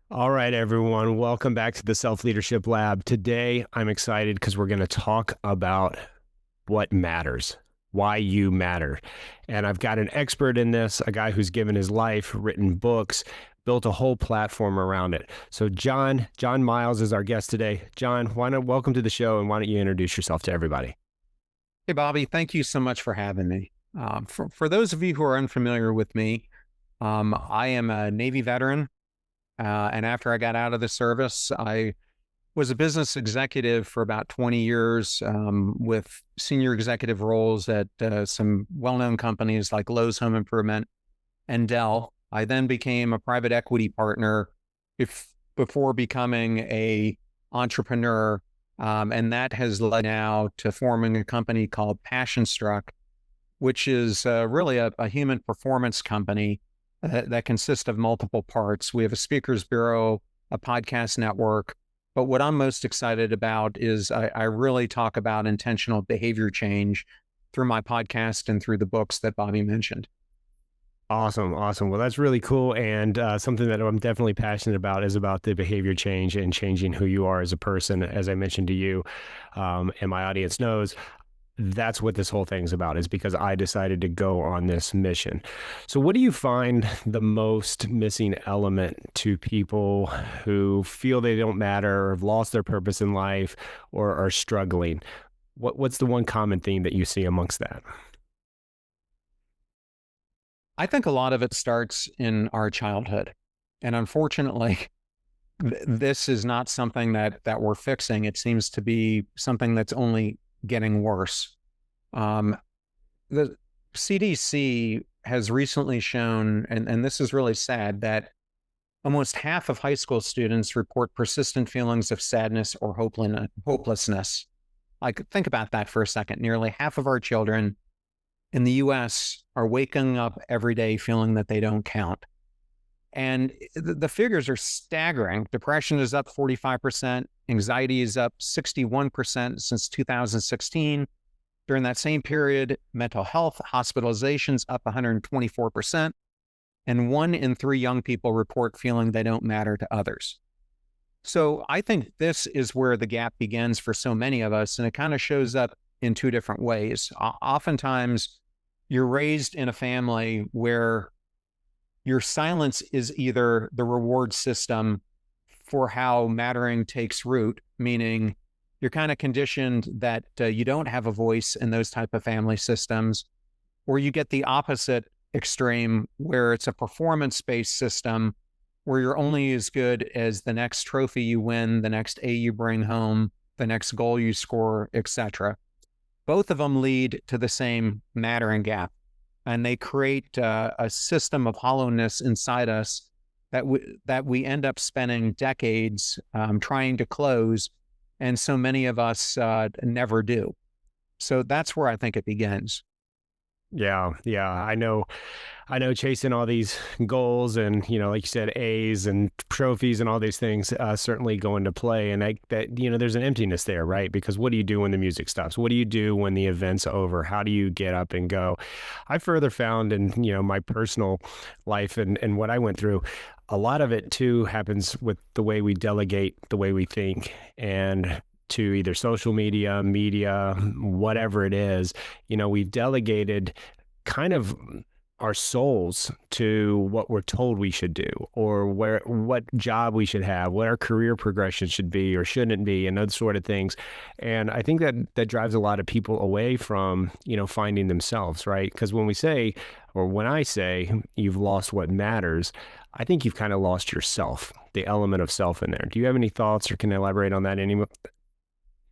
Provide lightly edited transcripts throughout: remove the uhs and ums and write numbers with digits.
All right, everyone. Welcome back to the Self-Leadership Lab. Today, I'm excited because we're going to talk about what matters, why you matter. And I've got an expert in this, a guy who's given his life, written books, built a whole platform around it. So John Miles is our guest today. John, welcome to the show, and why don't you introduce yourself to everybody? Hey, Bobby, thank you so much for having me. For those of you who are unfamiliar with me, I am a Navy veteran. And after I got out of the service, I was a business executive for about 20 years with senior executive roles at some well-known companies like Lowe's Home Improvement and Dell. I then became a private equity partner before becoming a entrepreneur. And that has led now to forming a company called PassionStruck, which is really a human performance company that consists of multiple parts. We have a speakers bureau, a podcast network, but what I'm most excited about is I really talk about intentional behavior change through my podcast and through the books that Bobby mentioned. Awesome. Well, that's really cool. And something that I'm definitely passionate about is about the behavior change and changing who you are as a person. As I mentioned to you, and my audience knows, that's what this whole thing's about, is because I decided to go on this mission. So what do you find the most missing element to people who feel they don't matter, or have lost their purpose in life, or are struggling? What's the one common theme that you see amongst that? I think a lot of it starts in our childhood. And unfortunately, this is not something that we're fixing. It seems to be something that's only getting worse. The CDC has recently shown, and this is really sad, that almost half of high school students report persistent feelings of sadness or hopelessness. Like, think about that for a second. Nearly half of our children in the US are waking up every day feeling that they don't count. And the figures are staggering. Depression is up 45%. Anxiety is up 61% since 2016. During that same period, mental health hospitalizations up 124%. And 1 in 3 young people report feeling they don't matter to others. So I think this is where the gap begins for so many of us. And it kind of shows up in 2 different ways. Oftentimes, you're raised in a family where your silence is either the reward system for how mattering takes root, meaning you're kind of conditioned that you don't have a voice in those type of family systems, or you get the opposite extreme where it's a performance-based system where you're only as good as the next trophy you win, the next A you bring home, the next goal you score, etc. Both of them lead to the same mattering gap. And they create a system of hollowness inside us that we end up spending decades trying to close. And so many of us never do. So that's where I think it begins. Yeah, I know chasing all these goals and, like you said, A's and trophies and all these things certainly go into play. And there's an emptiness there, right? Because what do you do when the music stops? What do you do when the event's over? How do you get up and go? I further found in, my personal life and what I went through, a lot of it too happens with the way we delegate, the way we think, and to either social media, whatever it is, we've delegated kind of our souls to what we're told we should do, or what job we should have, what our career progression should be or shouldn't be, and those sort of things. And I think that drives a lot of people away from, finding themselves, right? Because when I say you've lost what matters, I think you've kind of lost yourself, the element of self in there. Do you have any thoughts or can elaborate on that anymore?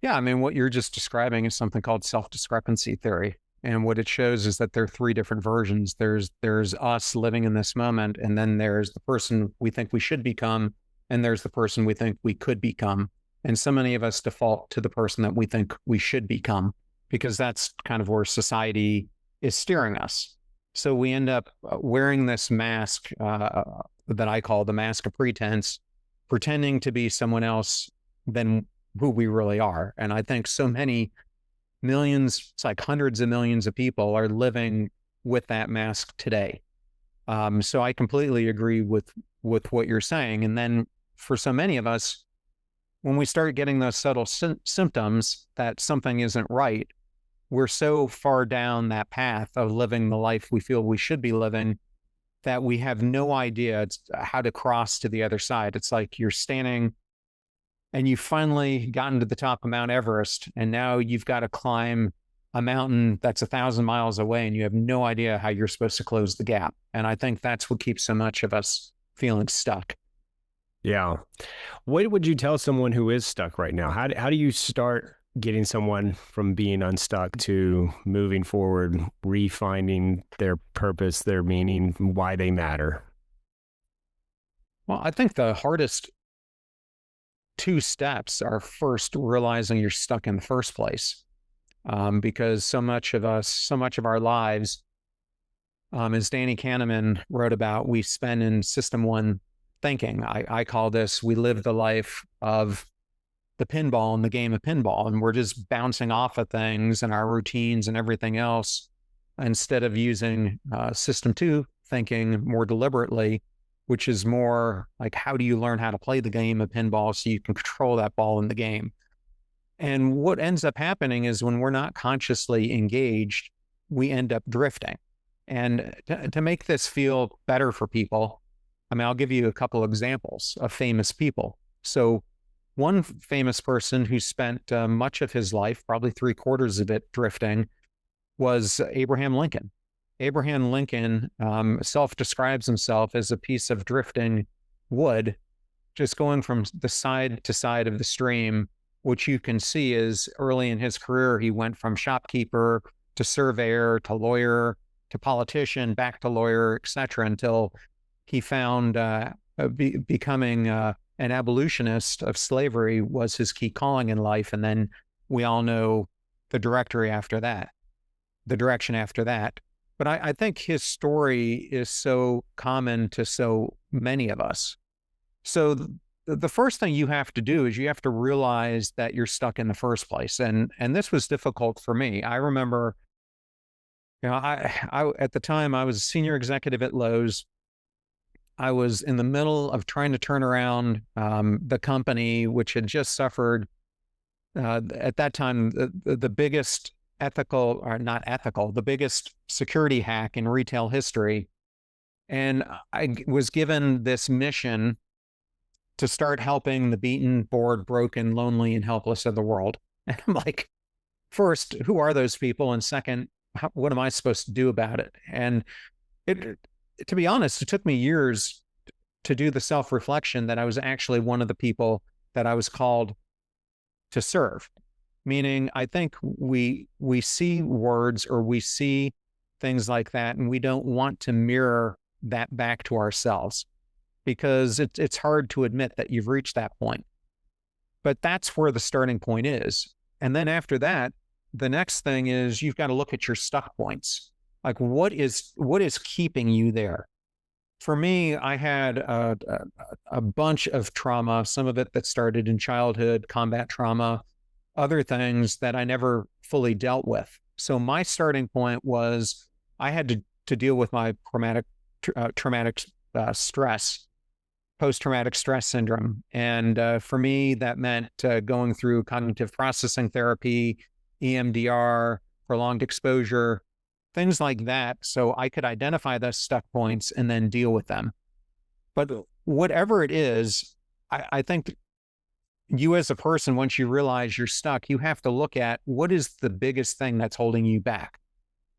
Yeah, I mean, what you're just describing is something called self-discrepancy theory. And what it shows is that there are 3 different versions. There's us living in this moment, and then there's the person we think we should become, and there's the person we think we could become. And so many of us default to the person that we think we should become, because that's kind of where society is steering us. So we end up wearing this mask that I call the mask of pretense, pretending to be someone else than who we really are. And I think so many millions, it's like hundreds of millions of people are living with that mask today. So I completely agree with what you're saying. And then for so many of us, when we start getting those subtle symptoms that something isn't right, we're so far down that path of living the life we feel we should be living that we have no idea how to cross to the other side. It's like you're standing and you've finally gotten to the top of Mount Everest, and now you've got to climb a mountain that's 1,000 miles away, and you have no idea how you're supposed to close the gap. And I think that's what keeps so much of us feeling stuck. Yeah. What would you tell someone who is stuck right now? How do you start getting someone from being unstuck to moving forward, refinding their purpose, their meaning, why they matter? Well, I think the hardest two steps are first realizing you're stuck in the first place, because so much of us, so much of our lives, as Danny Kahneman wrote about, we spend in system one thinking. I call this, we live the life of the pinball in the game of pinball, and we're just bouncing off of things and our routines and everything else instead of using system two thinking more deliberately, which is more like, how do you learn how to play the game of pinball so you can control that ball in the game? And what ends up happening is when we're not consciously engaged, we end up drifting. And to make this feel better for people, I mean, I'll give you a couple examples of famous people. So one famous person who spent much of his life, probably 3/4 of it drifting, was Abraham Lincoln. Abraham Lincoln self-describes himself as a piece of drifting wood, just going from the side to side of the stream, which you can see is early in his career, he went from shopkeeper to surveyor to lawyer to politician, back to lawyer, et cetera, until he found becoming an abolitionist of slavery was his key calling in life. And then we all know the directory after that, the direction after that. But I think his story is so common to so many of us. So the first thing you have to do is you have to realize that you're stuck in the first place. And this was difficult for me. I remember, I at the time I was a senior executive at Lowe's. I was in the middle of trying to turn around the company, which had just suffered at that time the biggest ethical, or not ethical, the biggest security hack in retail history. And I was given this mission to start helping the beaten, bored, broken, lonely, and helpless of the world. And I'm like, first, who are those people? And second, what am I supposed to do about it? And to be honest, it took me years to do the self-reflection that I was actually one of the people that I was called to serve. Meaning, I think we see words or we see things like that, and we don't want to mirror that back to ourselves because it's hard to admit that you've reached that point. But that's where the starting point is. And then after that, the next thing is you've got to look at your stuck points. Like, what is keeping you there? For me, I had a bunch of trauma, some of it that started in childhood, combat trauma, other things that I never fully dealt with. So my starting point was I had to deal with my traumatic stress, post-traumatic stress syndrome. And for me, that meant going through cognitive processing therapy, EMDR, prolonged exposure, things like that, so I could identify those stuck points and then deal with them. But whatever it is, I think you as a person, once you realize you're stuck, you have to look at what is the biggest thing that's holding you back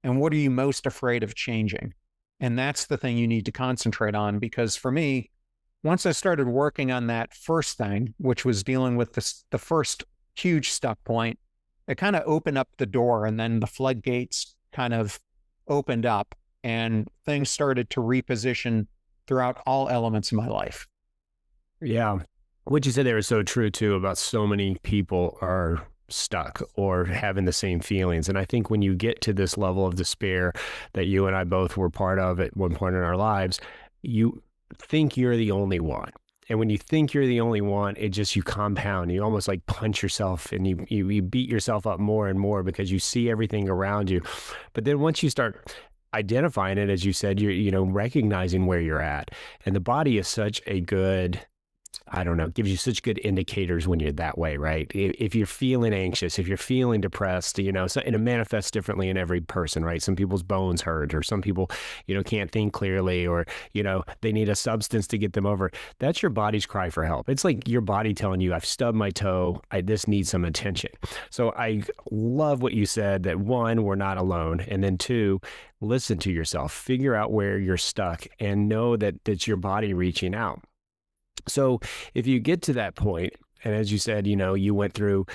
and what are you most afraid of changing? And that's the thing you need to concentrate on. Because for me, once I started working on that first thing, which was dealing with the first huge stuck point, it kind of opened up the door, and then the floodgates kind of opened up and things started to reposition throughout all elements of my life. Yeah. What you said there is so true too about so many people are stuck or having the same feelings. And I think when you get to this level of despair that you and I both were part of at one point in our lives, you think you're the only one. And when you think you're the only one, you compound. You almost like punch yourself and you beat yourself up more and more because you see everything around you. But then once you start identifying it, as you said, you're recognizing where you're at. And the body is such a good I don't know, gives you such good indicators when you're that way, right? If you're feeling anxious, if you're feeling depressed, so, and it manifests differently in every person, right? Some people's bones hurt, or some people, can't think clearly, or, they need a substance to get them over. That's your body's cry for help. It's like your body telling you, I've stubbed my toe. This needs some attention. So I love what you said, that one, we're not alone. And then two, listen to yourself, figure out where you're stuck, and know that it's your body reaching out. So if you get to that point, and as you said, you went through,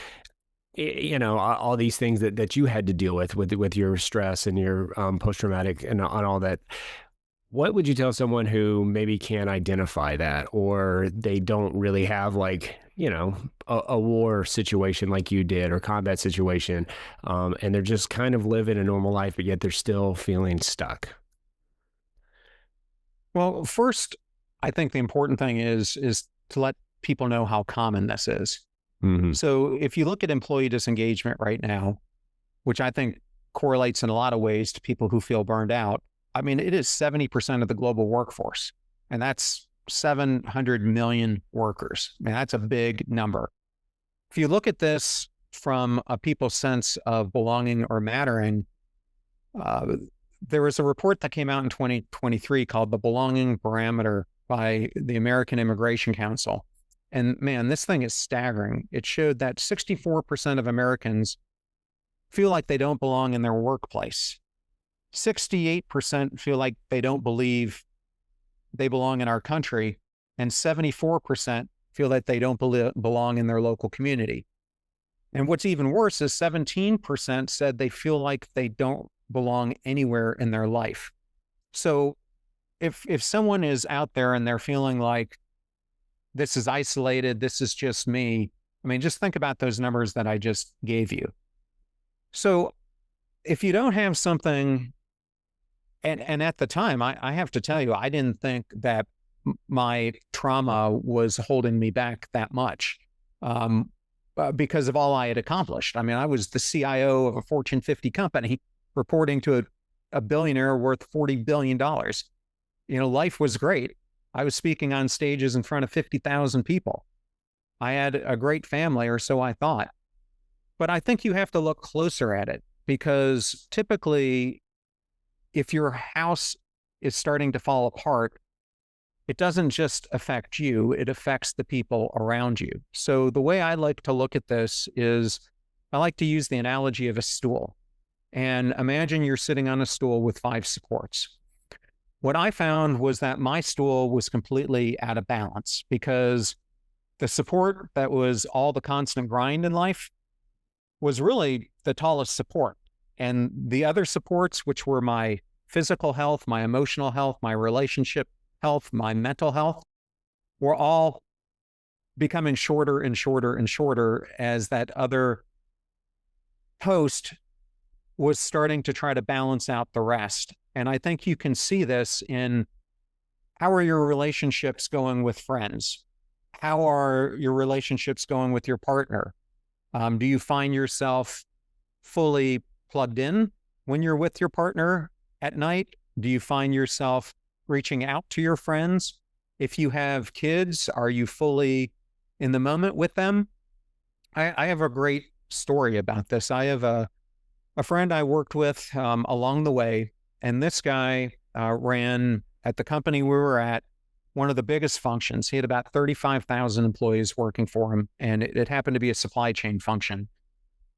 all these things that you had to deal with your stress and your post-traumatic and on all that, what would you tell someone who maybe can't identify that, or they don't really have like, a war situation like you did, or combat situation, and they're just kind of living a normal life, but yet they're still feeling stuck? Well, first, I think the important thing is to let people know how common this is. Mm-hmm. So if you look at employee disengagement right now, which I think correlates in a lot of ways to people who feel burned out, I mean, it is 70% of the global workforce, and that's 700 million workers. I mean, that's a big number. If you look at this from a people's sense of belonging or mattering, there was a report that came out in 2023 called the Belonging Barometer by the American Immigration Council. And man, this thing is staggering. It showed that 64% of Americans feel like they don't belong in their workplace. 68% feel like they don't believe they belong in our country, and 74% feel that they don't belong in their local community. And what's even worse is 17% said they feel like they don't belong anywhere in their life. So if someone is out there and they're feeling like this is isolated, this is just me, I mean, just think about those numbers that I just gave you. So if you don't have something, and at the time, I have to tell you, I didn't think that my trauma was holding me back that much, because of all I had accomplished. I mean, I was the CIO of a Fortune 50 company reporting to a billionaire worth $40 billion. Life was great. I was speaking on stages in front of 50,000 people. I had a great family, or so I thought. But I think you have to look closer at it, because typically, if your house is starting to fall apart, it doesn't just affect you, it affects the people around you. So the way I like to look at this is, I like to use the analogy of a stool. And imagine you're sitting on a stool with 5 supports. What I found was that my stool was completely out of balance, because the support that was all the constant grind in life was really the tallest support. And the other supports, which were my physical health, my emotional health, my relationship health, my mental health, were all becoming shorter and shorter and shorter as that other post was starting to try to balance out the rest. And I think you can see this in, how are your relationships going with friends? How are your relationships going with your partner? Do you find yourself fully plugged in when you're with your partner at night? Do you find yourself reaching out to your friends? If you have kids, are you fully in the moment with them? I have a great story about this. I have a friend I worked with along the way, and this guy ran, at the company we were at, one of the biggest functions. He had about 35,000 employees working for him, and it happened to be a supply chain function.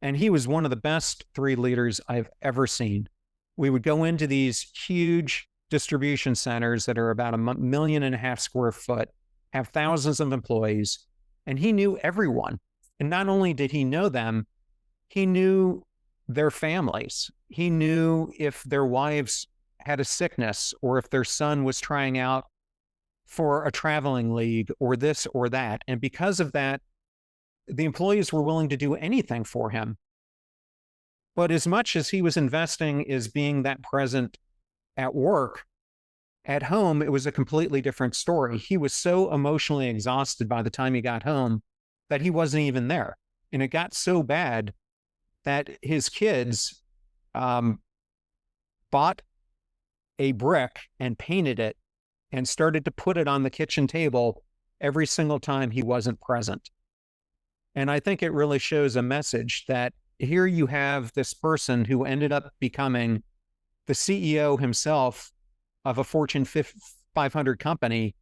And he was one of the best 3 leaders I've ever seen. We would go into these huge distribution centers that are about 1.5 million square foot, have thousands of employees, and he knew everyone. And not only did he know them, he knew their families. He knew if their wives had a sickness, or if their son was trying out for a traveling league, or this or that. And because of that, the employees were willing to do anything for him. But as much as he was investing as being that present at work, at home, it was a completely different story. He was so emotionally exhausted by the time he got home that he wasn't even there. And it got so bad that his kids bought a brick and painted it and started to put it on the kitchen table every single time he wasn't present. And I think it really shows a message that here you have this person who ended up becoming the CEO himself of a Fortune 500 company,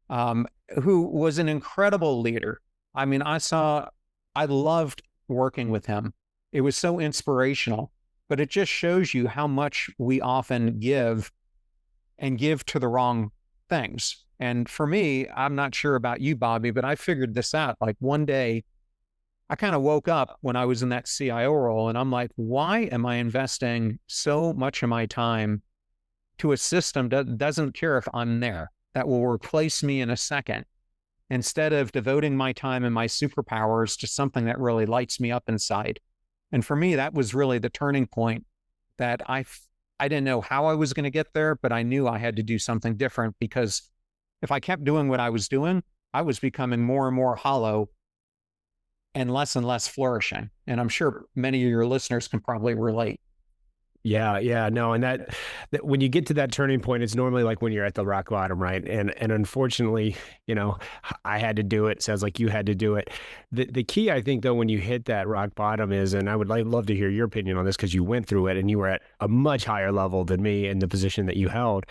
who was an incredible leader. I mean, I loved working with him. It was so inspirational, but it just shows you how much we often give and give to the wrong things. And for me, I'm not sure about you, Bobby, but I figured this out. Like one day, I kind of woke up when I was in that CIO role and I'm like, why am I investing so much of my time to a system that doesn't care if I'm there, that will replace me in a second, instead of devoting my time and my superpowers to something that really lights me up inside? And for me, that was really the turning point that I didn't know how I was going to get there, but I knew I had to do something different, because if I kept doing what I was doing, I was becoming more and more hollow and less flourishing. And I'm sure many of your listeners can probably relate. Yeah, no, and that when you get to that turning point, it's normally like when you're at the rock bottom, right? And unfortunately, I had to do it. Sounds like you had to do it. The key, I think, though, when you hit that rock bottom is, and I would love to hear your opinion on this because you went through it and you were at a much higher level than me in the position that you held.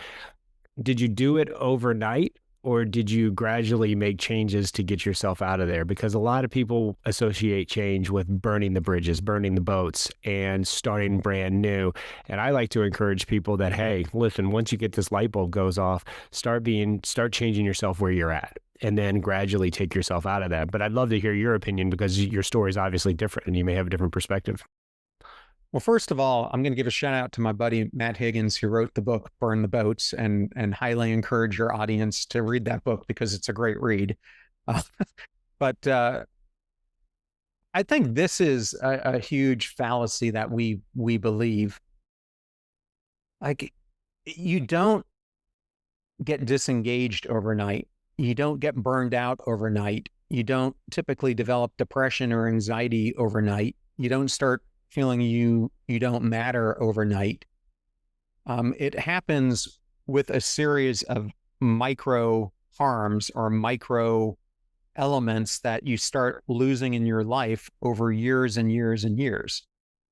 Did you do it overnight? Or did you gradually make changes to get yourself out of there? Because a lot of people associate change with burning the bridges, burning the boats, and starting brand new. And I like to encourage people that, hey, listen, once you get this light bulb goes off, start changing yourself where you're at, and then gradually take yourself out of that. But I'd love to hear your opinion, because your story is obviously different and you may have a different perspective. Well, first of all, I'm going to give a shout out to my buddy Matt Higgins, who wrote the book Burn the Boats, and highly encourage your audience to read that book because it's a great read. Uh, but I think this is a huge fallacy that we believe. Like, you don't get disengaged overnight. You don't get burned out overnight. You don't typically develop depression or anxiety overnight. You don't start feeling you don't matter overnight. It happens with a series of micro harms or micro elements that you start losing in your life over years and years and years.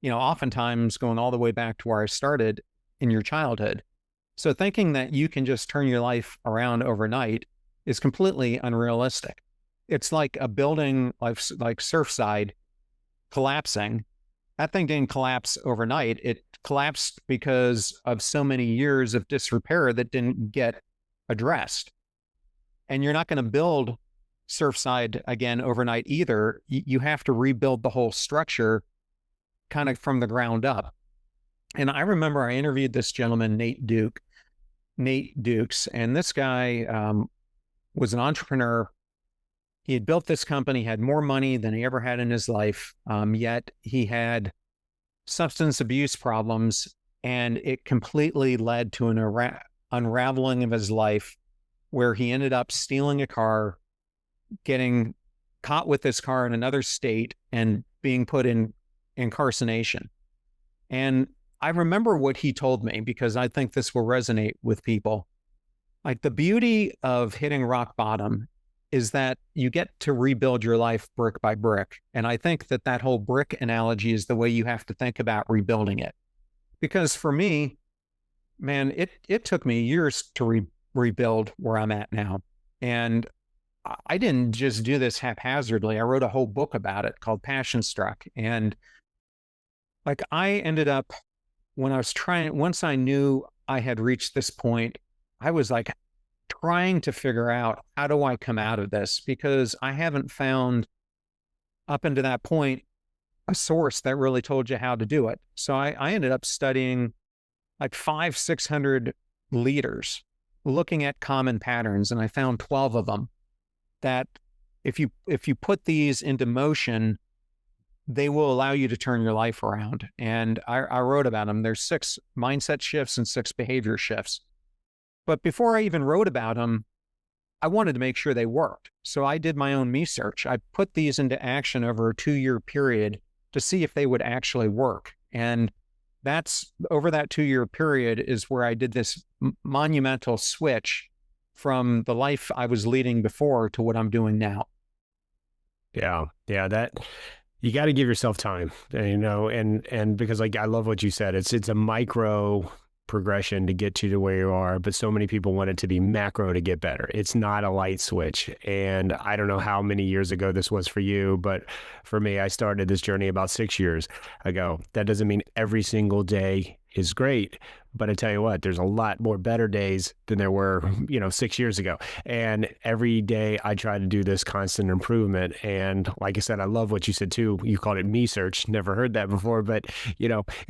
Oftentimes going all the way back to where I started, in your childhood. So thinking that you can just turn your life around overnight is completely unrealistic. It's like a building like Surfside collapsing. That thing didn't collapse overnight. It collapsed because of so many years of disrepair that didn't get addressed. And you're not going to build Surfside again overnight either. You have to rebuild the whole structure kind of from the ground up. And I remember I interviewed this gentleman, Nate Dukes, and this guy was an entrepreneur. He had built this company, had more money than he ever had in his life, yet he had substance abuse problems, and it completely led to an unraveling of his life, where he ended up stealing a car, getting caught with this car in another state, and being put in incarceration. And I remember what he told me, because I think this will resonate with people. Like, the beauty of hitting rock bottom is that you get to rebuild your life brick by brick. And I think that whole brick analogy is the way you have to think about rebuilding it. Because for me, man, it took me years to rebuild where I'm at now. And I didn't just do this haphazardly. I wrote a whole book about it called Passion Struck. And like, I ended up, once I knew I had reached this point, I was like trying to figure out, how do I come out of this? Because I haven't found, up until that point, a source that really told you how to do it. So I ended up studying like 600 leaders, looking at common patterns. And I found 12 of them that if you put these into motion, they will allow you to turn your life around. And I wrote about them. There's 6 mindset shifts and 6 behavior shifts. But before I even wrote about them, I wanted to make sure they worked. So I did my own research. I put these into action over a 2-year period to see if they would actually work. And that's over that 2-year period is where I did this monumental switch from the life I was leading before to what I'm doing now. Yeah. Yeah. That you got to give yourself time, and because like I love what you said. It's a micro progression to get to where you are, but so many people want it to be macro to get better. It's not a light switch. And I don't know how many years ago this was for you, but for me, I started this journey about 6 years ago. That doesn't mean every single day is great, but I tell you what, there's a lot more better days than there were, 6 years ago. And every day I try to do this constant improvement. And like I said, I love what you said too. You called it me search. Never heard that before, but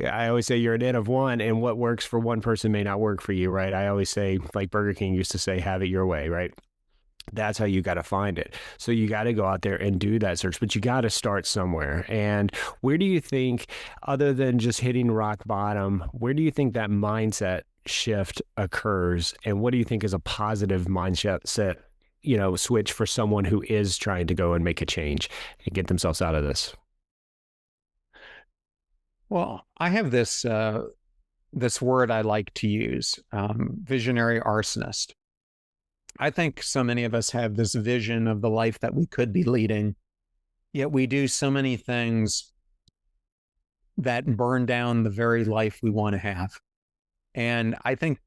I always say you're an N of one, and what works for one person may not work for you, right? I always say, like Burger King used to say, have it your way, right? That's how you got to find it. So you got to go out there and do that search, but you got to start somewhere. And where do you think, other than just hitting rock bottom, where do you think that mindset shift occurs? And what do you think is a positive mindset, switch for someone who is trying to go and make a change and get themselves out of this? Well, I have this word I like to use, visionary arsonist. I think so many of us have this vision of the life that we could be leading, yet we do so many things that burn down the very life we want to have. And I think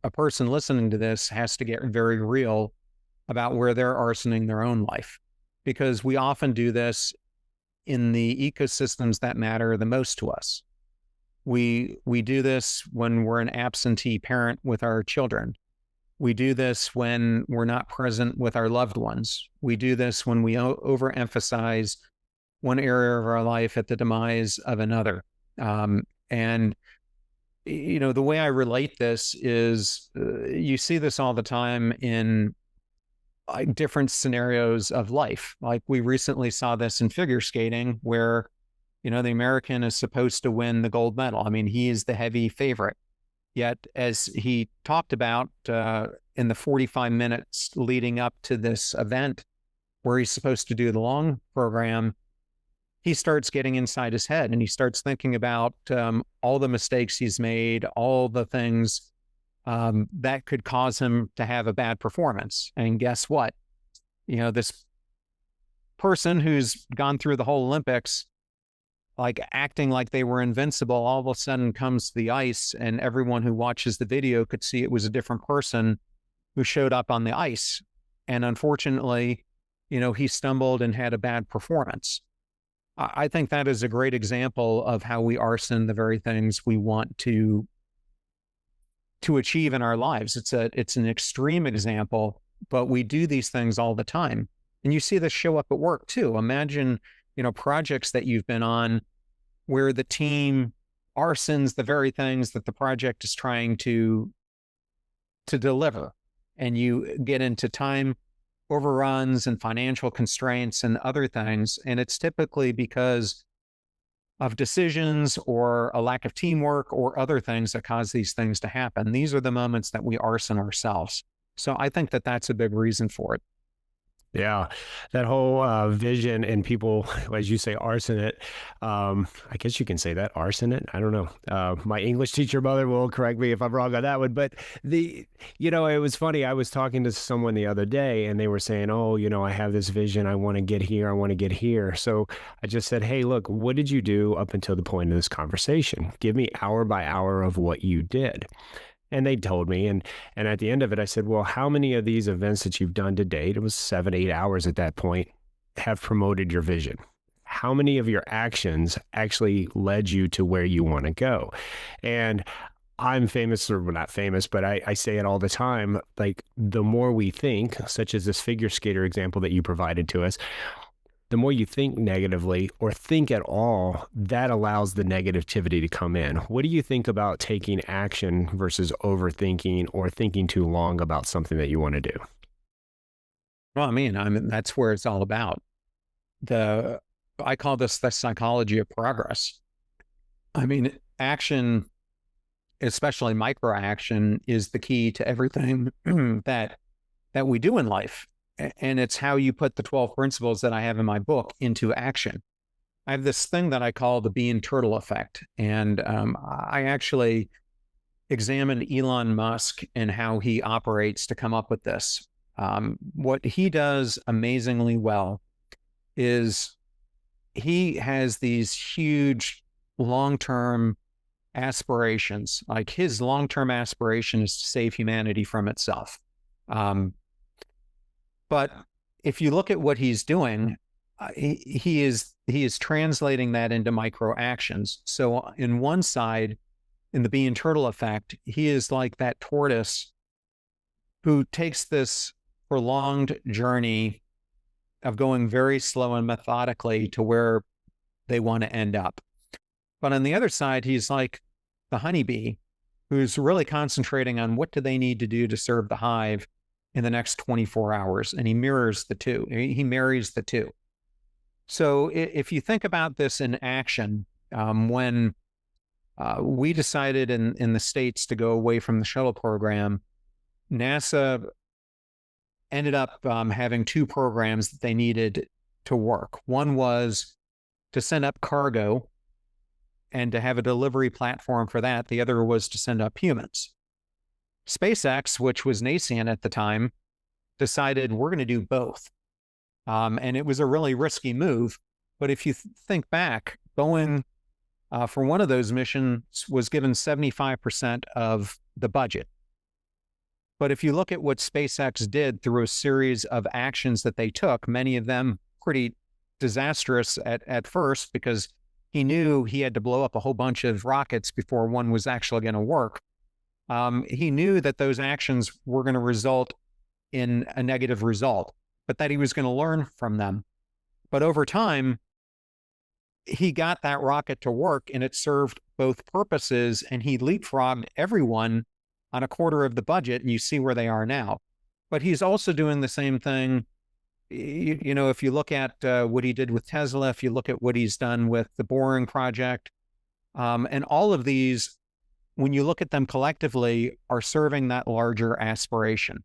a person listening to this has to get very real about where they're arsoning their own life, because we often do this in the ecosystems that matter the most to us. We do this when we're an absentee parent with our children. We do this when we're not present with our loved ones. We do this when we overemphasize one area of our life at the demise of another. And the way I relate this is you see this all the time in like different scenarios of life. Like we recently saw this in figure skating where, the American is supposed to win the gold medal. I mean, he is the heavy favorite. Yet, as he talked about in the 45 minutes leading up to this event where he's supposed to do the long program, he starts getting inside his head and he starts thinking about all the mistakes he's made, all the things that could cause him to have a bad performance. And guess what? This person who's gone through the whole Olympics, like acting like they were invincible, all of a sudden comes to the ice and everyone who watches the video could see it was a different person who showed up on the ice. And unfortunately, he stumbled and had a bad performance. I think that is a great example of how we arson the very things we want to achieve in our lives. It's an extreme example, but we do these things all the time. And you see this show up at work too. Imagine projects that you've been on where the team arsons the very things that the project is trying to deliver. And you get into time overruns and financial constraints and other things. And it's typically because of decisions or a lack of teamwork or other things that cause these things to happen. These are the moments that we arson ourselves. So I think that that's a big reason for it. Yeah, that whole vision, and people, as you say, arson it. I guess you can say that, arson it. I don't know. My English teacher mother will correct me if I'm wrong on that one. But it was funny. I was talking to someone the other day, and they were saying, "Oh, I have this vision. I want to get here. I want to get here." So I just said, "Hey, look, what did you do up until the point of this conversation? Give me hour by hour of what you did." And they told me, and at the end of it, I said, well, how many of these events that you've done to date, it was 7, 8 hours at that point, have promoted your vision? How many of your actions actually led you to where you want to go? And I'm famous, or well, not famous, but I say it all the time, like the more we think, such as this figure skater example that you provided to us, the more you think negatively or think at all, that allows the negativity to come in. What do you think about taking action versus overthinking or thinking too long about something that you want to do? Well, I mean, that's where it's all about. I call this the psychology of progress. I mean, action, especially micro action, is the key to everything that we do in life. And it's how you put the 12 principles that I have in my book into action. I have this thing that I call the bee and turtle effect. And I actually examined Elon Musk and how he operates to come up with this. What he does amazingly well is he has these huge long-term aspirations. Like his long-term aspiration is to save humanity from itself. But if you look at what he's doing, he is translating that into micro actions. So in one side, in the bee and turtle effect, he is like that tortoise who takes this prolonged journey of going very slow and methodically to where they want to end up. But on the other side, he's like the honeybee who's really concentrating on what do they need to do to serve the hive in the next 24 hours. And he mirrors the two. He marries the two. So if you think about this in action, when we decided in the States to go away from the shuttle program, NASA ended up having two programs that they needed to work. One was to send up cargo and to have a delivery platform for that. The other was to send up humans. SpaceX, which was nascent at the time, decided we're going to do both. And it was a really risky move. But if you think back, Boeing, for one of those missions, was given 75% of the budget. But if you look at what SpaceX did through a series of actions that they took, many of them pretty disastrous at first, because he knew he had to blow up a whole bunch of rockets before one was actually going to work. He knew that those actions were going to result in a negative result, but that he was going to learn from them. But over time, he got that rocket to work and it served both purposes, and he leapfrogged everyone on a quarter of the budget, and you see where they are now. But he's also doing the same thing. You know, if you look at what he did with Tesla, if you look at what he's done with the Boring project, and all of these, when you look at them collectively, are serving that larger aspiration.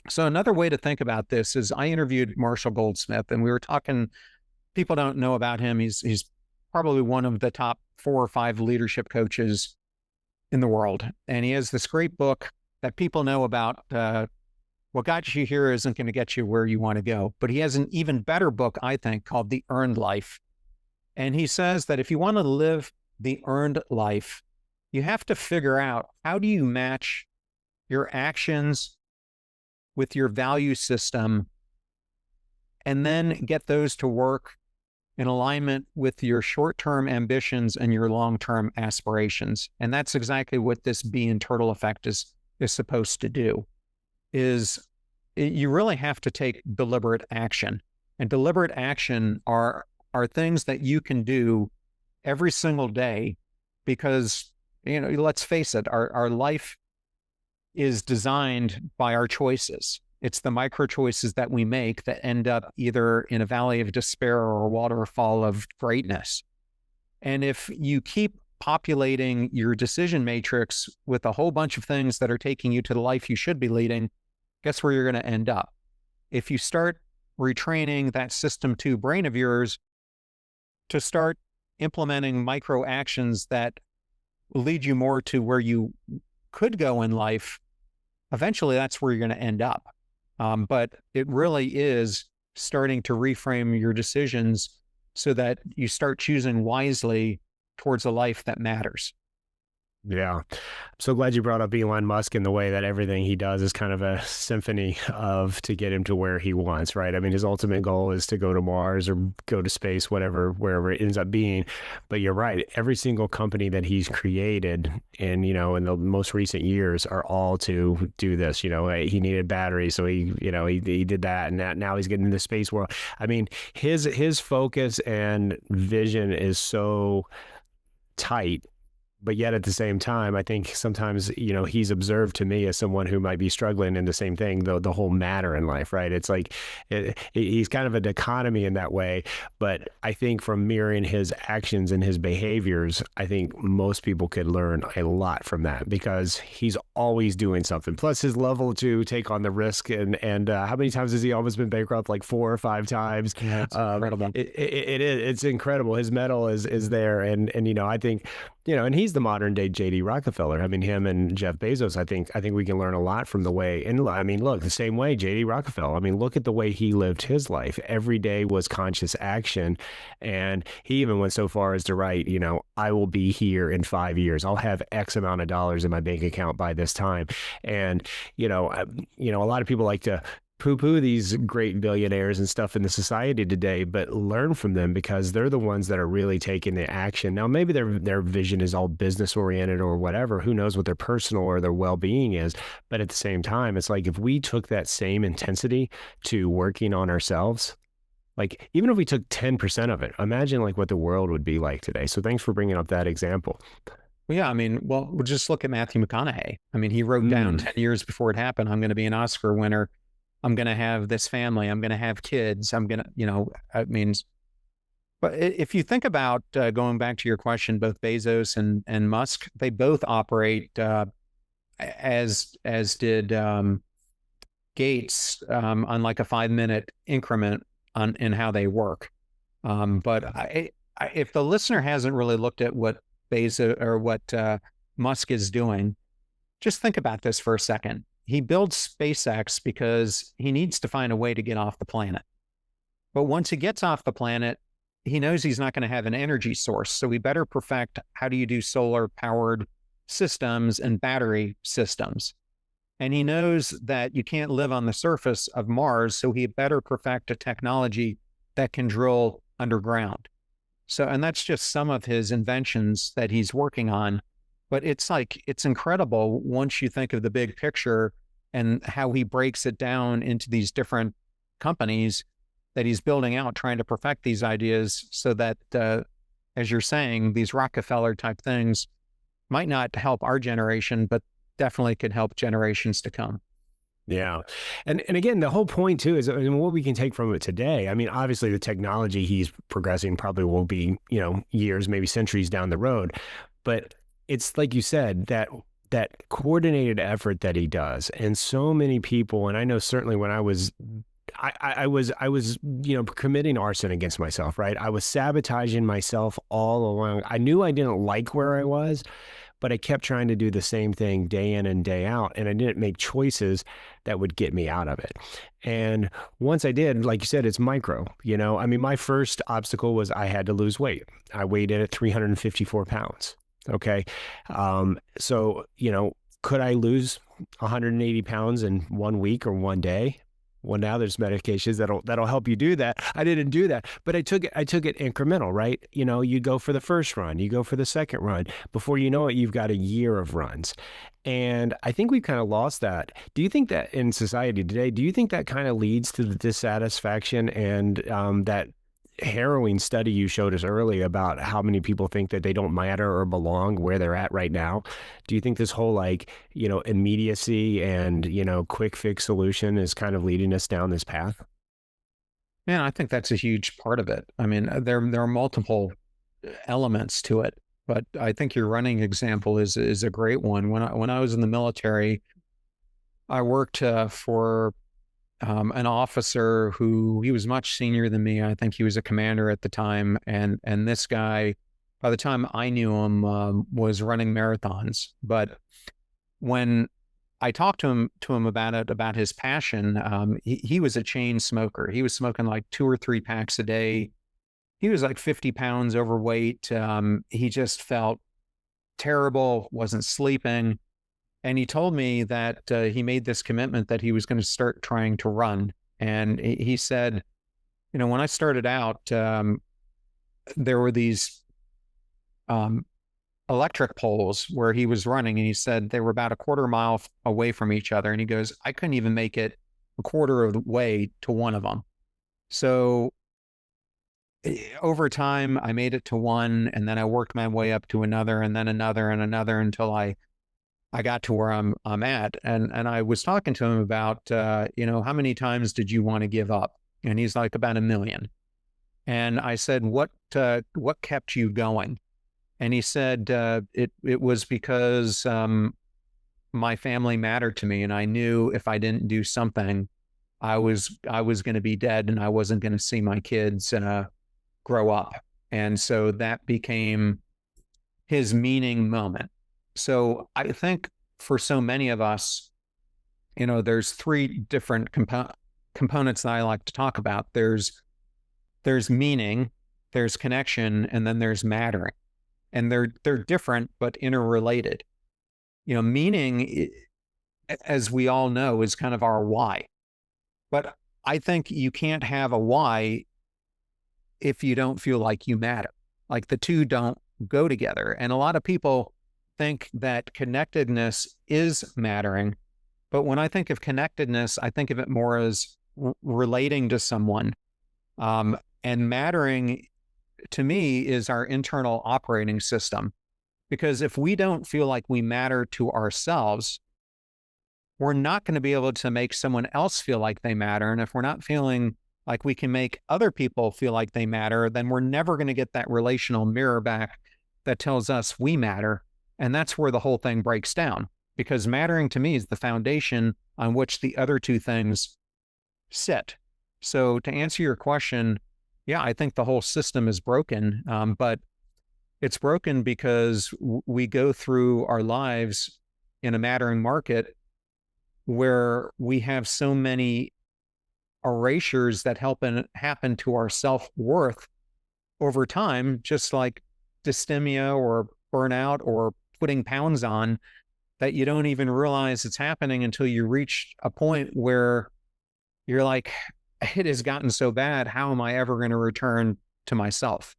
So another way to think about this is I interviewed Marshall Goldsmith, and we were talking, people don't know about him. He's probably one of the top 4 or 5 leadership coaches in the world. And he has this great book that people know about. What got you here isn't going to get you where you want to go. But he has an even better book, I think, called The Earned Life. And he says that if you want to live the earned life, you have to figure out, how do you match your actions with your value system, and then get those to work in alignment with your short-term ambitions and your long-term aspirations. And that's exactly what this bee and turtle effect is supposed to do. You really have to take deliberate action. And deliberate action are things that you can do every single day, because, you know, let's face it, our life is designed by our choices. It's the micro choices that we make that end up either in a valley of despair or a waterfall of greatness. And if you keep populating your decision matrix with a whole bunch of things that are taking you to the life you should be leading, guess where you're going to end up? If you start retraining that system 2 brain of yours to start implementing micro actions that will lead you more to where you could go in life, eventually that's where you're going to end up. But it really is starting to reframe your decisions so that you start choosing wisely towards a life that matters. Yeah. I'm so glad you brought up Elon Musk and the way that everything he does is kind of a symphony of to get him to where he wants, right? I mean, his ultimate goal is to go to Mars or go to space, wherever it ends up being. But you're right. Every single company that he's created in the most recent years are all to do this. You know, he needed batteries, so he did that, and now he's getting into the space world. I mean, his focus and vision is so tight. But yet at the same time, I think sometimes, he's observed to me as someone who might be struggling in the same thing, the whole matter in life, right? It's like he's kind of a dichotomy in that way. But I think from mirroring his actions and his behaviors, I think most people could learn a lot from that, because he's always doing something. Plus his level to take on the risk. And how many times has he almost been bankrupt? Like 4 or 5 times. Yeah, it's incredible. It's incredible. His mettle is there. And I think, and he's the modern day JD Rockefeller. I mean, him and Jeff Bezos, I think we can learn a lot from the way, and I mean, look, the same way JD Rockefeller. I mean, look at the way he lived his life. Every day was conscious action. And he even went so far as to write, I will be here in 5 years. I'll have X amount of dollars in my bank account by this time. And, a lot of people like to poo-poo these great billionaires and stuff in the society today, but learn from them because they're the ones that are really taking the action. Now, maybe their vision is all business oriented or whatever. Who knows what their personal or their well-being is? But at the same time, it's like if we took that same intensity to working on ourselves, like even if we took 10% of it, imagine like what the world would be like today. So thanks for bringing up that example. Well, yeah, I mean, well, we'll just look at Matthew McConaughey. I mean, he wrote down 10 years before it happened, I'm going to be an Oscar winner. I'm going to have this family. I'm going to have kids. I'm going to, it means, but if you think about going back to your question, both Bezos and Musk, they both operate as did Gates on like a 5-minute increment in how they work. But if the listener hasn't really looked at what Bezos or what Musk is doing, just think about this for a second. He builds SpaceX because he needs to find a way to get off the planet. But once he gets off the planet, he knows he's not going to have an energy source. So we better perfect how do you do solar powered systems and battery systems. And he knows that you can't live on the surface of Mars. So he better perfect a technology that can drill underground. So, and that's just some of his inventions that he's working on. But it's incredible once you think of the big picture and how he breaks it down into these different companies that he's building out, trying to perfect these ideas so that, as you're saying, these Rockefeller type things might not help our generation, but definitely could help generations to come. Yeah. And again, the whole point too is, I mean, what we can take from it today. I mean, obviously the technology he's progressing probably will be, years, maybe centuries down the road. But it's like you said, that coordinated effort that he does. And so many people, and I know certainly when I was committing arson against myself, right? I was sabotaging myself all along. I knew I didn't like where I was, but I kept trying to do the same thing day in and day out. And I didn't make choices that would get me out of it. And once I did, like you said, it's micro, I mean, my first obstacle was I had to lose weight. I weighed in at 354 pounds. Okay. So, could I lose 180 pounds in 1 week or 1 day? Well, now there's medications that'll help you do that. I didn't do that, but I took it incremental, right? You go for the first run, you go for the second run. Before you know it, you've got a year of runs. And I think we've kind of lost that. Do you think that in society today, do you think that kind of leads to the dissatisfaction and that harrowing study you showed us earlier about how many people think that they don't matter or belong where they're at right now? Do you think this whole immediacy and, quick fix solution is kind of leading us down this path? Yeah, I think that's a huge part of it. I mean, there are multiple elements to it, but I think your running example is a great one. When I was in the military, I worked for an officer who he was much senior than me. I think he was a commander at the time. And this guy, by the time I knew him, was running marathons. But when I talked to him about his passion, he was a chain smoker. He was smoking like 2 or 3 packs a day. He was like 50 pounds overweight. He just felt terrible, wasn't sleeping. And he told me that he made this commitment that he was going to start trying to run. And he said, when I started out, there were these electric poles where he was running. And he said they were about a quarter mile away from each other. And he goes, I couldn't even make it a quarter of the way to one of them. So over time, I made it to one, and then I worked my way up to another, and then another and another until I got to where I'm at. And I was talking to him about, how many times did you want to give up? And he's like, about 1 million. And I said, what kept you going? And he said, it was because my family mattered to me. And I knew if I didn't do something, I was going to be dead and I wasn't going to see my kids grow up. And so that became his meaning moment. So I think for so many of us, there's three different components that I like to talk about. There's meaning, there's connection, and then there's mattering. And they're different but interrelated. Meaning, as we all know, is kind of our why. But I think you can't have a why if you don't feel like you matter. Like the two don't go together. And a lot of people think that connectedness is mattering. But when I think of connectedness, I think of it more as relating to someone. And mattering to me is our internal operating system. Because if we don't feel like we matter to ourselves, we're not going to be able to make someone else feel like they matter. And if we're not feeling like we can make other people feel like they matter, then we're never going to get that relational mirror back that tells us we matter. And that's where the whole thing breaks down, because mattering to me is the foundation on which the other two things sit. So to answer your question, yeah, I think the whole system is broken, but it's broken because we go through our lives in a mattering market where we have so many erasures that happen to our self-worth over time, just like dysthymia or burnout or putting pounds on, that you don't even realize it's happening until you reach a point where you're like, it has gotten so bad. How am I ever going to return to myself?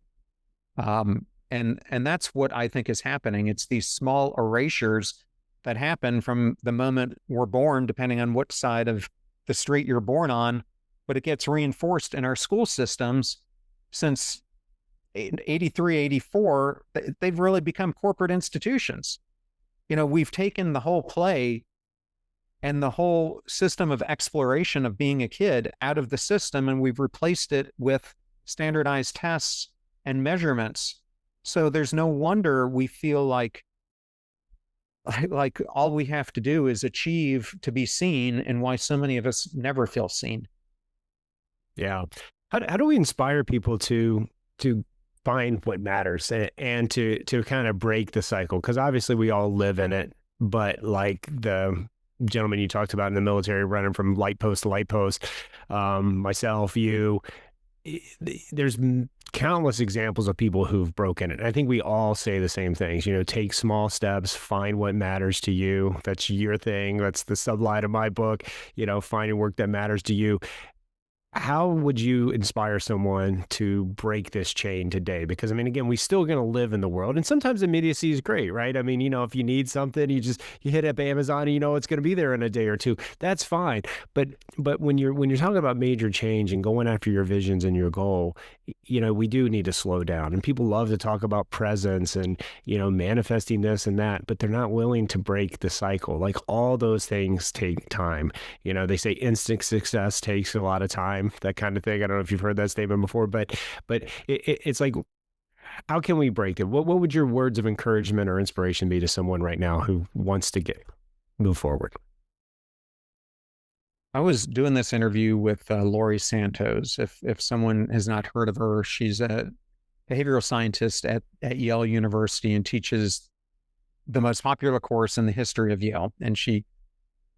And that's what I think is happening. It's these small erasures that happen from the moment we're born, depending on what side of the street you're born on, but it gets reinforced in our school systems since 83, 84, they've really become corporate institutions. We've taken the whole play and the whole system of exploration of being a kid out of the system, and we've replaced it with standardized tests and measurements. So there's no wonder we feel like all we have to do is achieve to be seen, and why so many of us never feel seen. Yeah. How do we inspire people to find what matters and to kind of break the cycle? Because obviously we all live in it, but like the gentleman you talked about in the military running from light post to light post, myself, you, there's countless examples of people who've broken it. I think we all say the same things, take small steps, find what matters to you. That's your thing. That's the subline of my book, finding work that matters to you. How would you inspire someone to break this chain today? Because I mean, again, we still going to live in the world, and sometimes immediacy is great, right? I mean, if you need something, you hit up Amazon, and it's going to be there in a day or two. That's fine. But when you're talking about major change and going after your visions and your goal, we do need to slow down. And people love to talk about presence and manifesting this and that, but they're not willing to break the cycle. Like all those things take time. They say instant success takes a lot of time. That kind of thing. I don't know if you've heard that statement before, but it's like, how can we break it? What would your words of encouragement or inspiration be to someone right now who wants to move forward? I was doing this interview with Laurie Santos. If someone has not heard of her, she's a behavioral scientist at Yale University and teaches the most popular course in the history of Yale. And she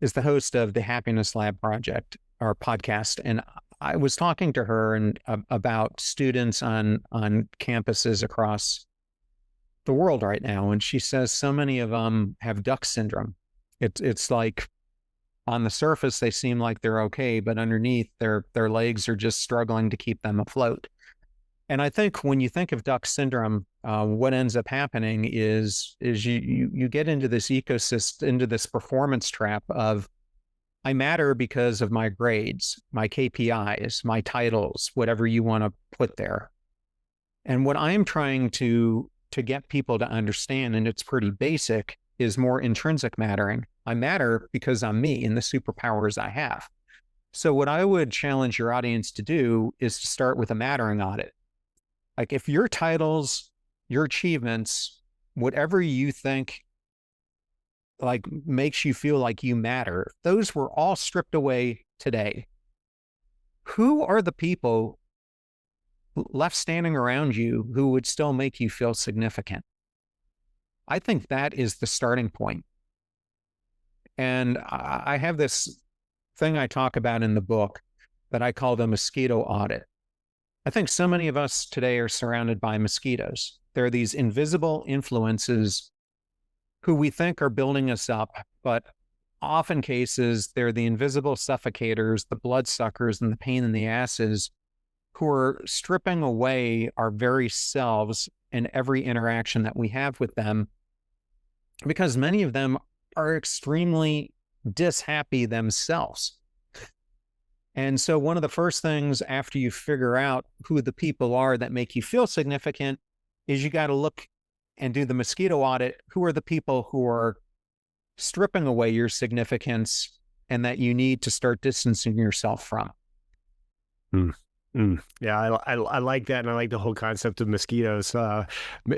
is the host of the Happiness Lab Project, our podcast. And I was talking to her about students on campuses across the world right now, and she says so many of them have duck syndrome. It's like on the surface they seem like they're okay, but underneath their legs are just struggling to keep them afloat. And I think when you think of duck syndrome, what ends up happening is you get into this ecosystem, into this performance trap of, I matter because of my grades, my KPIs, my titles, whatever you want to put there. And what I'm trying to get people to understand, and it's pretty basic, is more intrinsic mattering. I matter because I'm me and the superpowers I have. So what I would challenge your audience to do is to start with a mattering audit. Like if your titles, your achievements, whatever you think like makes you feel like you matter, those were all stripped away today, who are the people left standing around you who would still make you feel significant? I think that is the starting point. And I have this thing I talk about in the book that I call the mosquito audit. I think so many of us today are surrounded by mosquitoes. There are these invisible influences who we think are building us up, but often cases, they're the invisible suffocators, the bloodsuckers, and the pain in the asses who are stripping away our very selves in every interaction that we have with them, because many of them are extremely dishappy themselves. And so one of the first things after you figure out who the people are that make you feel significant is you got to look and do the mosquito audit. Who are the people who are stripping away your significance and that you need to start distancing yourself from? Hmm. Yeah, I like that, and I like the whole concept of mosquitoes,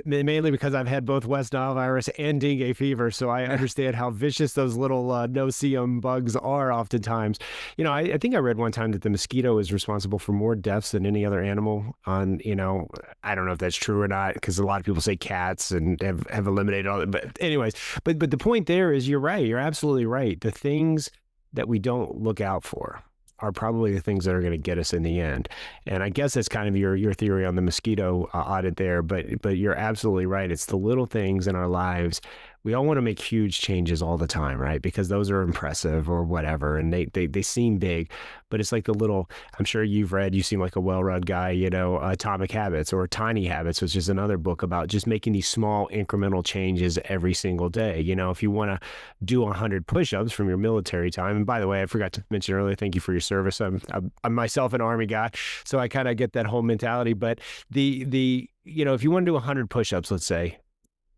mainly because I've had both West Nile virus and dengue fever, so I understand how vicious those little no-see-um bugs are oftentimes. I think I read one time that the mosquito is responsible for more deaths than any other animal I don't know if that's true or not, because a lot of people say cats and have eliminated all that. But anyways, but the point there is you're right. You're absolutely right. The things that we don't look out for are probably the things that are going to get us in the end. And I guess that's kind of your theory on the mosquito audit there. But you're absolutely right. It's the little things in our lives. We all want to make huge changes all the time, right? Because those are impressive or whatever, and they seem big. But it's like the little. I'm sure you seem like a well-read guy. Atomic Habits or Tiny Habits, which is another book about just making these small incremental changes every single day. If you want to do 100 push-ups from your military time. And by the way, I forgot to mention earlier, thank you for your service. I'm myself an Army guy, so I kind of get that whole mentality. But if you want to do 100 push-ups, let's say,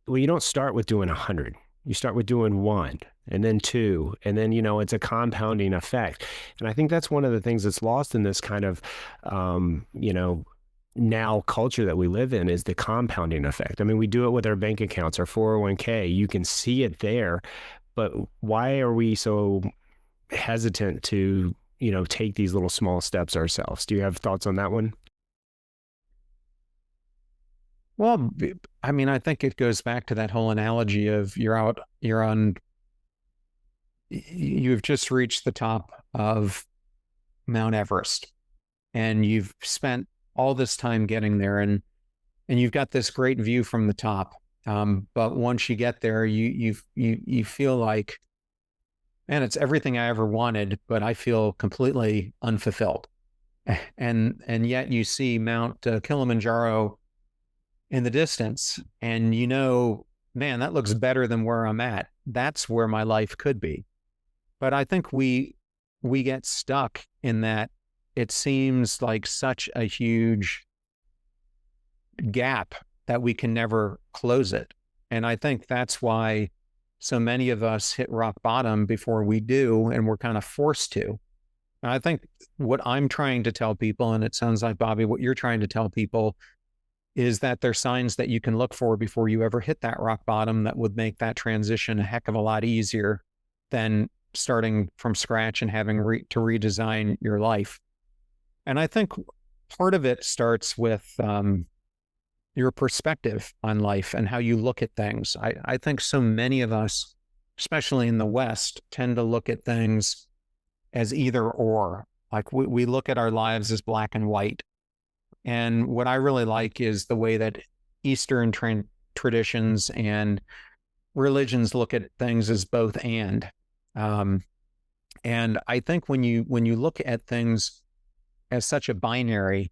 well, you don't start with doing 100. You start with doing one and then two, and then it's a compounding effect. And I think that's one of the things that's lost in this kind of now culture that we live in, is the compounding effect. I mean, we do it with our bank accounts, our 401k. You can see it there, but why are we so hesitant to take these little small steps ourselves? Do you have thoughts on that one? Well, I mean, I think it goes back to that whole analogy of you've just reached the top of Mount Everest, and you've spent all this time getting there, and you've got this great view from the top. But once you get there, you feel like, man, it's everything I ever wanted, but I feel completely unfulfilled. And yet you see Mount Kilimanjaro in the distance, and man, that looks better than where I'm at. That's where my life could be. But I think we get stuck in that. It seems like such a huge gap that we can never close it. And I think that's why so many of us hit rock bottom before we do, and we're kind of forced to. And I think what I'm trying to tell people, and it sounds like, Bobby, what you're trying to tell people, is that there's signs that you can look for before you ever hit that rock bottom that would make that transition a heck of a lot easier than starting from scratch and having to redesign your life. And I think part of it starts with your perspective on life and how you look at things. I think so many of us, especially in the West, tend to look at things as either or. Like we look at our lives as black and white. And what I really like is the way that Eastern traditions and religions look at things as both and. And I think when you look at things as such a binary,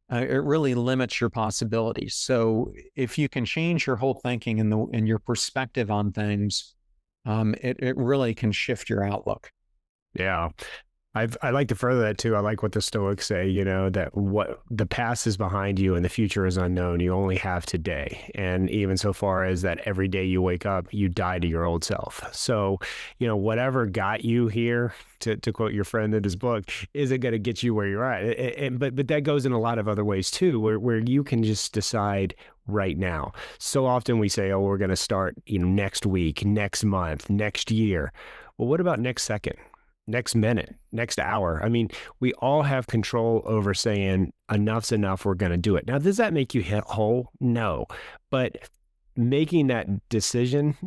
it really limits your possibilities. So if you can change your whole thinking and your perspective on things, it really can shift your outlook. Yeah. I like to further that too. I like what the Stoics say, that what the past is behind you and the future is unknown. You only have today. And even so far as that every day you wake up, you die to your old self. So, whatever got you here, to quote your friend in his book, isn't going to get you where you're at. But that goes in a lot of other ways too, where you can just decide right now. So often we say, oh, we're going to start, next week, next month, next year. Well, what about next second? Next minute, next hour? I mean, we all have control over saying enough's enough, we're going to do it. Now, does that make you hit whole? No. But making that decision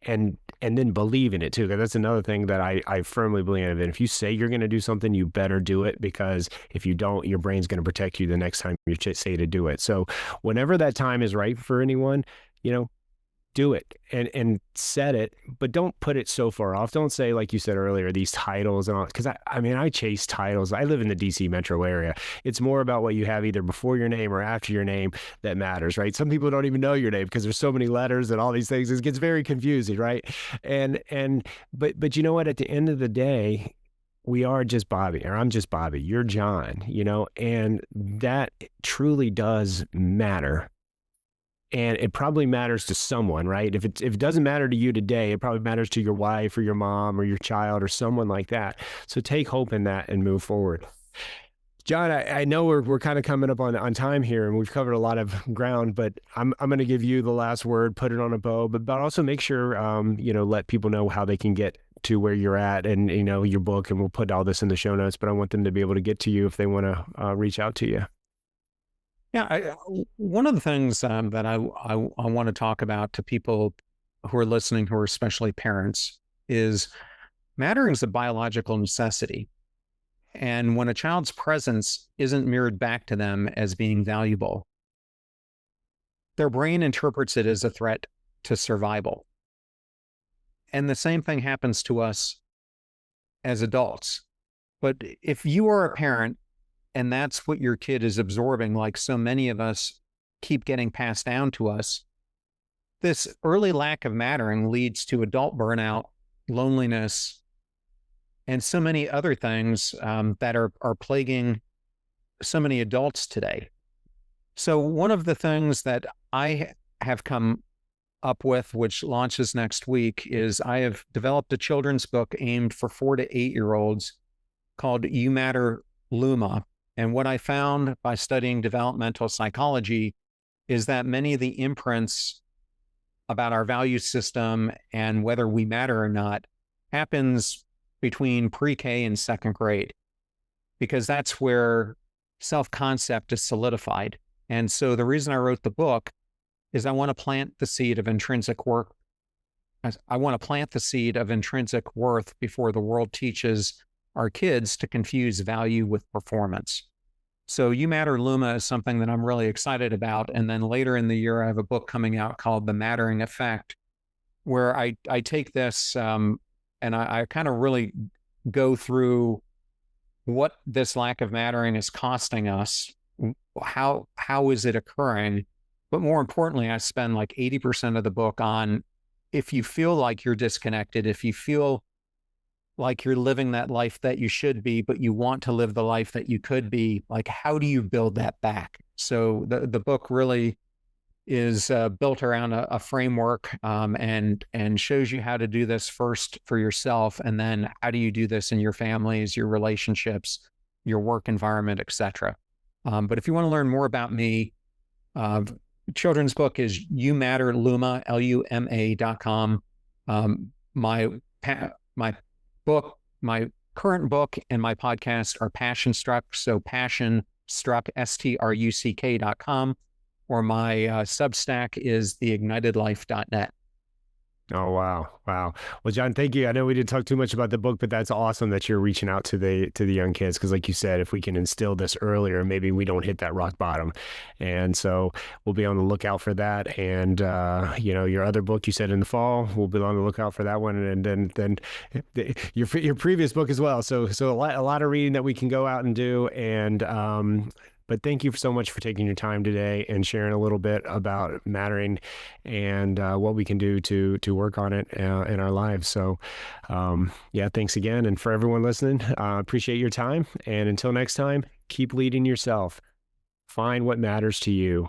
and then believe in it too, because that's another thing that I firmly believe in. If you say you're going to do something, you better do it, because if you don't, your brain's going to protect you the next time you say to do it. So whenever that time is right for anyone, you know, do it and set it, but don't put it so far off. Don't say, like you said earlier, these titles and all, because I mean, I chase titles. I live in the DC metro area. It's more about what you have either before your name or after your name that matters, right? Some people don't even know your name because there's so many letters and all these things. It gets very confusing, right? But you know what? At the end of the day, we are just Bobby, or I'm just Bobby. You're John, you know, and that truly does matter. And it probably matters to someone, right? If it doesn't matter to you today, it probably matters to your wife or your mom or your child or someone like that. So take hope in that and move forward. John, I know we're kind of coming up on time here, and we've covered a lot of ground, but I'm going to give you the last word, put it on a bow, but also make sure, you know, let people know how they can get to where you're at and, you know, your book, and we'll put all this in the show notes, but I want them to be able to get to you if they want to reach out to you. Yeah, one of the things that I want to talk about to people who are listening, who are especially parents, is mattering is a biological necessity. And when a child's presence isn't mirrored back to them as being valuable, their brain interprets it as a threat to survival. And the same thing happens to us as adults. But if you are a parent and that's what your kid is absorbing, like so many of us keep getting passed down to us, this early lack of mattering leads to adult burnout, loneliness, and so many other things that are plaguing so many adults today. So one of the things that I have come up with, which launches next week, is I have developed a children's book aimed for 4 to 8-year-olds called You Matter, Luma. And what I found by studying developmental psychology is that many of the imprints about our value system and whether we matter or not happens between pre-K and second grade, because that's where self-concept is solidified. And so the reason I wrote the book is I want to plant the seed of intrinsic work. I want to plant the seed of intrinsic worth before the world teaches our kids to confuse value with performance. So You Matter, Luma is something that I'm really excited about. And then later in the year, I have a book coming out called The Mattering Effect, where I take this and I kind of really go through what this lack of mattering is costing us. How is it occurring? But more importantly, I spend like 80% of the book on, if you feel like you're disconnected, if you feel like you're living that life that you should be, but you want to live the life that you could be, like, how do you build that back? So the book really is built around a framework and shows you how to do this first for yourself, and then how do you do this in your families, your relationships, your work environment, etc. But if you want to learn more about me, children's book is You Matter, Luma, LUMA.com. My book, my current book, and my podcast are Passion Struck. So Passion Struck, STRUCK.com, or my Substack is theignitedlife.net. Oh, wow. Wow. Well, John, thank you. I know we didn't talk too much about the book, but that's awesome that you're reaching out to the young kids. Cause like you said, if we can instill this earlier, maybe we don't hit that rock bottom. And so we'll be on the lookout for that. And, you know, your other book you said in the fall, we'll be on the lookout for that one. And then your previous book as well. So a lot of reading that we can go out and do. And, but thank you so much for taking your time today and sharing a little bit about mattering and what we can do to work on it in our lives. So, yeah, thanks again. And for everyone listening, appreciate your time. And until next time, keep leading yourself. Find what matters to you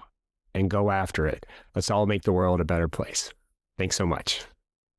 and go after it. Let's all make the world a better place. Thanks so much.